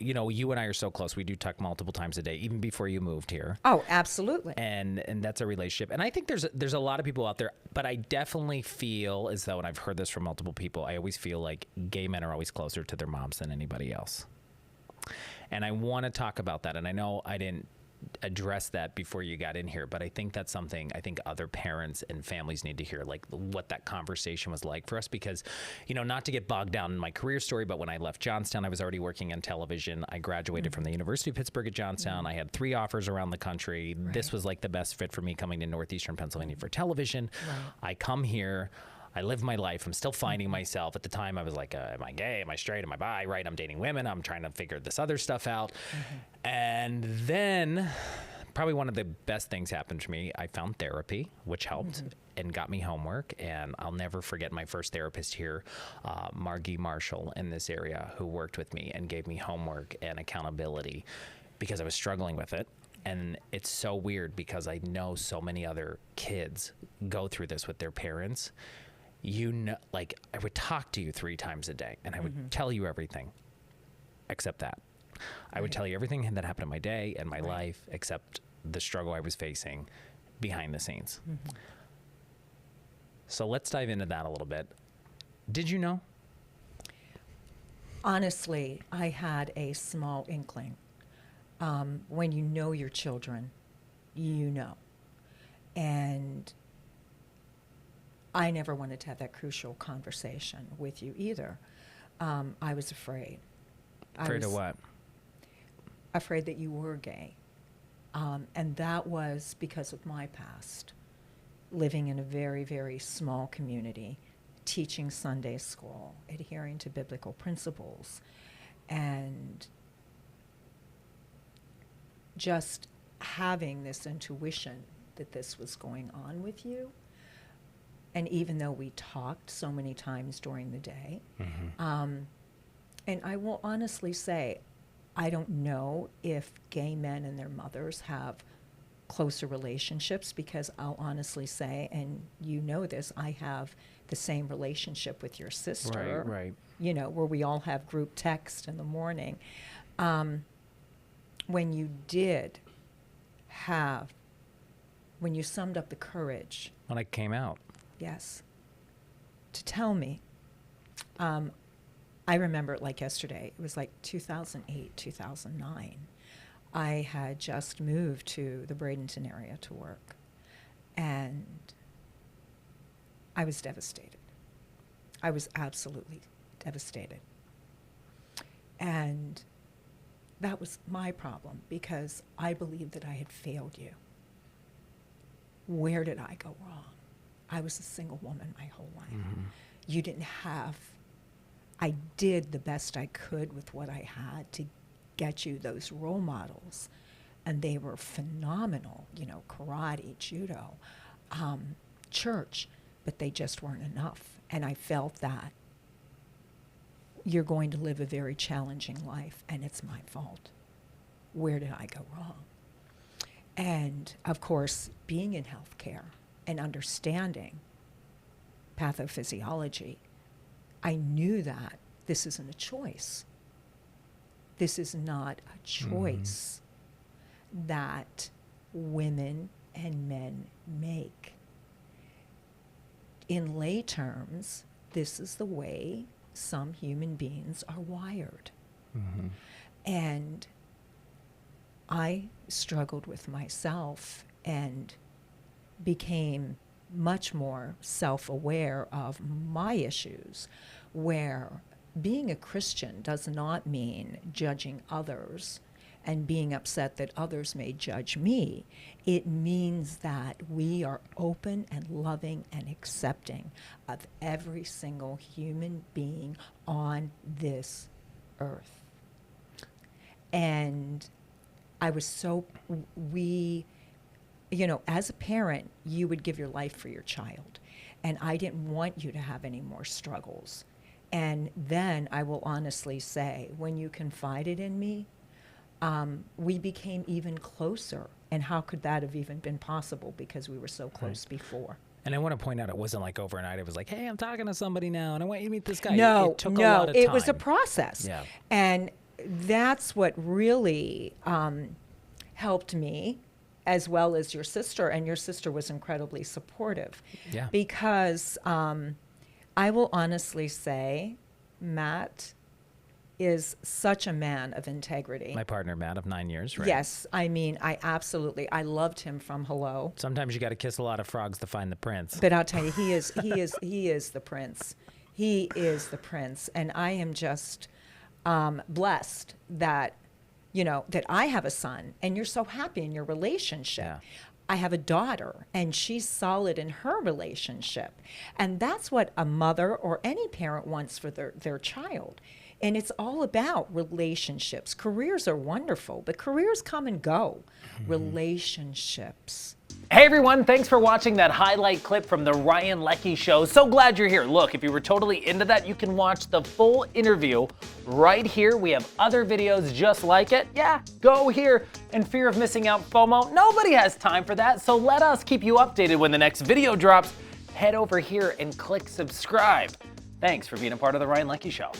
you and I are so close. We do talk multiple times a day, even before you moved here. Oh, absolutely. And that's a relationship. And I think there's a lot of people out there, but I definitely feel as though, and I've heard this from multiple people, I always feel like gay men are always closer to their moms than anybody else. And I want to talk about that. And I know I didn't address that before you got in here, but I think that's something I think other parents and families need to hear, like what that conversation was like for us, because, not to get bogged down in my career story, but when I left Johnstown, I was already working on television. I graduated from the University of Pittsburgh at Johnstown. I had 3 offers around the country. Right. This was like the best fit for me coming to Northeastern Pennsylvania for television. Right. I come here. I live my life. I'm still finding myself. At the time, I was like, am I gay? Am I straight? Am I bi? Right? I'm dating women. I'm trying to figure this other stuff out. And then probably one of the best things happened to me. I found therapy, which helped and got me homework. And I'll never forget my first therapist here, Margie Marshall in this area, who worked with me and gave me homework and accountability because I was struggling with it. And it's so weird because I know so many other kids go through this with their parents. Like I would talk to you 3 times a day and I would tell you everything except that. I would tell you everything that happened in my day and my life except the struggle I was facing behind the scenes. So let's dive into that a little bit. Did you know? Honestly, I had a small inkling. When you know your children, you know. And I never wanted to have that crucial conversation with you either. I was afraid. Afraid of what? Afraid that you were gay. And that was because of my past. Living in a very, very small community, teaching Sunday school, adhering to biblical principles, and just having this intuition that this was going on with you. And even though we talked so many times during the day, and I will honestly say, I don't know if gay men and their mothers have closer relationships, because I'll honestly say, and you know this, I have the same relationship with your sister, right. Where we all have group text in the morning. When you summed up the courage. When I came out. Yes. To tell me. I remember it like yesterday. It was like 2008, 2009. I had just moved to the Bradenton area to work. And I was devastated. I was absolutely devastated. And that was my problem, because I believed that I had failed you. Where did I go wrong? I was a single woman my whole life. You didn't have, I did the best I could with what I had to get you those role models. And they were phenomenal, karate, judo, church, but they just weren't enough. And I felt that you're going to live a very challenging life, and it's my fault. Where did I go wrong? And, of course, being in healthcare and understanding pathophysiology, I knew that this isn't a choice. This is not a choice that women and men make. In lay terms, this is the way some human beings are wired. And I struggled with myself and became much more self-aware of my issues, where being a Christian does not mean judging others and being upset that others may judge me. It means that we are open and loving and accepting of every single human being on this earth. And I was so, as a parent, you would give your life for your child. And I didn't want you to have any more struggles. And then I will honestly say, when you confided in me, we became even closer. And how could that have even been possible? Because we were so close before. And I want to point out, it wasn't like overnight. It was like, hey, I'm talking to somebody now, and I want you to meet this guy. No, it took a lot of time. It was a process. Yeah. And that's what really helped me, as well as your sister. And your sister was incredibly supportive. Yeah. Because I will honestly say, Matt is such a man of integrity. My partner, Matt, of 9 years, right? Yes. I mean, I loved him from hello. Sometimes you got to kiss a lot of frogs to find the prince. But I'll tell you, he is the prince. He is the prince. And I am just blessed that, that I have a son and you're so happy in your relationship. Yeah. I have a daughter and she's solid in her relationship. And that's what a mother or any parent wants for their child. And it's all about relationships. Careers are wonderful, but careers come and go. Relationships. Hey everyone, thanks for watching that highlight clip from the Ryan Leckey Show. So glad you're here. Look, if you were totally into that, you can watch the full interview right here. We have other videos just like it. Yeah, go here. In fear of missing out FOMO, nobody has time for that. So let us keep you updated when the next video drops. Head over here and click subscribe. Thanks for being a part of the Ryan Leckey Show.